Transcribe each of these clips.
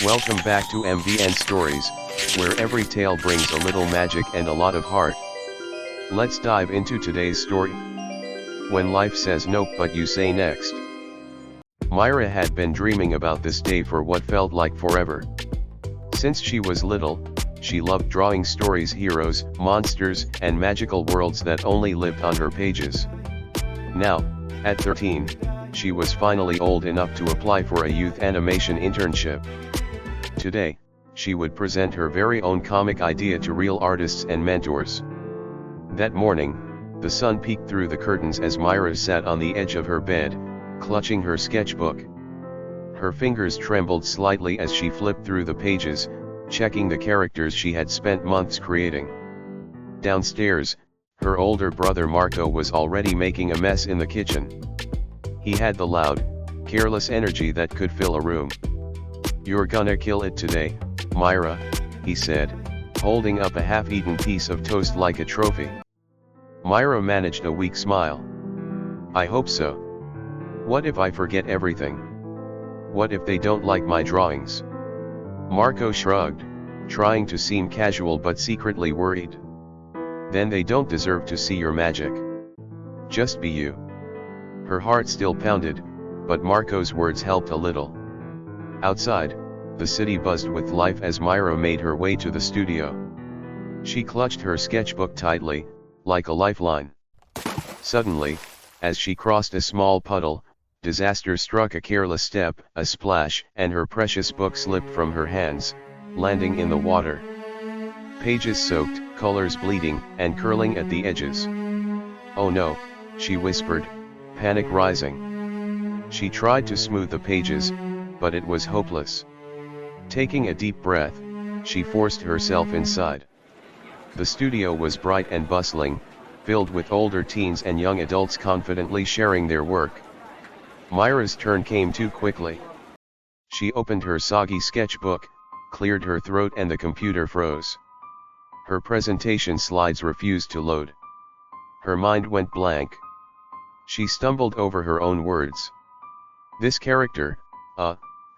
Welcome back to MVN Stories, where every tale brings a little magic and a lot of heart. Let's dive into today's story. When life says nope but you say next. Mira had been dreaming about this day for what felt like forever. Since she was little, she loved drawing stories, heroes, monsters, and magical worlds that only lived on her pages. Now, at 13, she was finally old enough to apply for a youth animation internship. Today, she would present her very own comic idea to real artists and mentors. That morning, the sun peeked through the curtains as Mira sat on the edge of her bed, clutching her sketchbook. Her fingers trembled slightly as she flipped through the pages, checking the characters she had spent months creating. Downstairs, her older brother Marco was already making a mess in the kitchen. He had the loud, careless energy that could fill a room. "You're gonna kill it today, Mira," he said, holding up a half-eaten piece of toast like a trophy. Mira managed a weak smile. "I hope so. What if I forget everything? What if they don't like my drawings?" Marco shrugged, trying to seem casual but secretly worried. "Then they don't deserve to see your magic. Just be you." Her heart still pounded, but Marco's words helped a little. Outside, the city buzzed with life as Mira made her way to the studio. She clutched her sketchbook tightly, like a lifeline. Suddenly, as she crossed a small puddle, disaster struck. A careless step, a splash, and her precious book slipped from her hands, landing in the water. Pages soaked, colors bleeding, and curling at the edges. "Oh no," she whispered, panic rising. She tried to smooth the pages, but it was hopeless. Taking a deep breath, she forced herself inside. The studio was bright and bustling, filled with older teens and young adults confidently sharing their work. Mira's turn came too quickly. She opened her soggy sketchbook, cleared her throat, and the computer froze. Her presentation slides refused to load. Her mind went blank. She stumbled over her own words. "This character,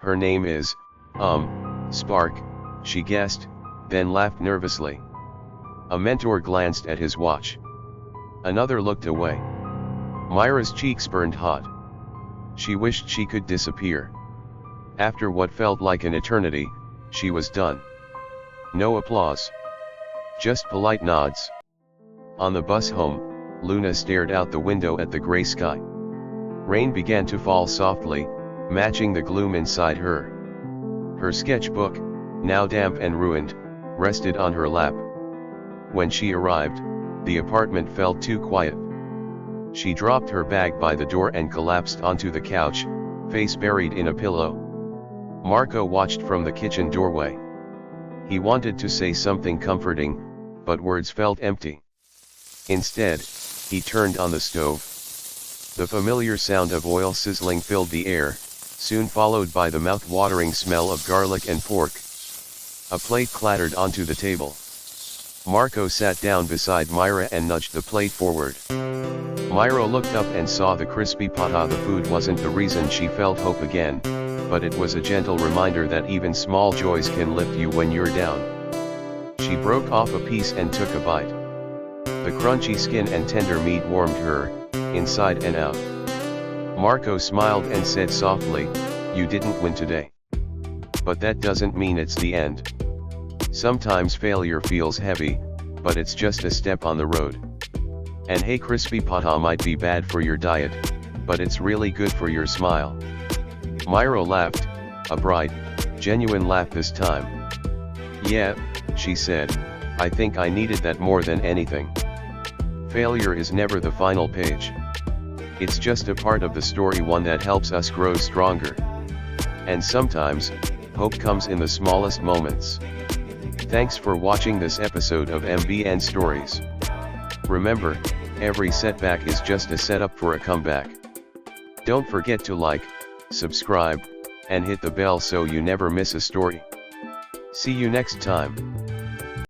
her name is, Spark," she guessed, then laughed nervously. A mentor glanced at his watch. Another looked away. Mira's cheeks burned hot. She wished she could disappear. After what felt like an eternity, she was done. No applause. Just polite nods. On the bus home, Luna stared out the window at the gray sky. Rain began to fall softly, matching the gloom inside her. Her sketchbook, now damp and ruined, rested on her lap. When she arrived, the apartment felt too quiet. She dropped her bag by the door and collapsed onto the couch, face buried in a pillow. Marco watched from the kitchen doorway. He wanted to say something comforting, but words felt empty. Instead, he turned on the stove. The familiar sound of oil sizzling filled the air, soon followed by the mouth-watering smell of garlic and pork. A plate clattered onto the table. Marco sat down beside Mira and nudged the plate forward. Mira looked up and saw the crispy pata. The food wasn't the reason she felt hope again, but it was a gentle reminder that even small joys can lift you when you're down. She broke off a piece and took a bite. The crunchy skin and tender meat warmed her, inside and out. Marco smiled and said softly, "You didn't win today. But that doesn't mean it's the end. Sometimes failure feels heavy, but it's just a step on the road. And hey, crispy pata might be bad for your diet, but it's really good for your smile." Mira laughed, a bright, genuine laugh this time. "Yeah," she said, "I think I needed that more than anything. Failure is never the final page. It's just a part of the story, one that helps us grow stronger. And sometimes, hope comes in the smallest moments." Thanks for watching this episode of MVN Stories. Remember, every setback is just a setup for a comeback. Don't forget to like, subscribe, and hit the bell so you never miss a story. See you next time.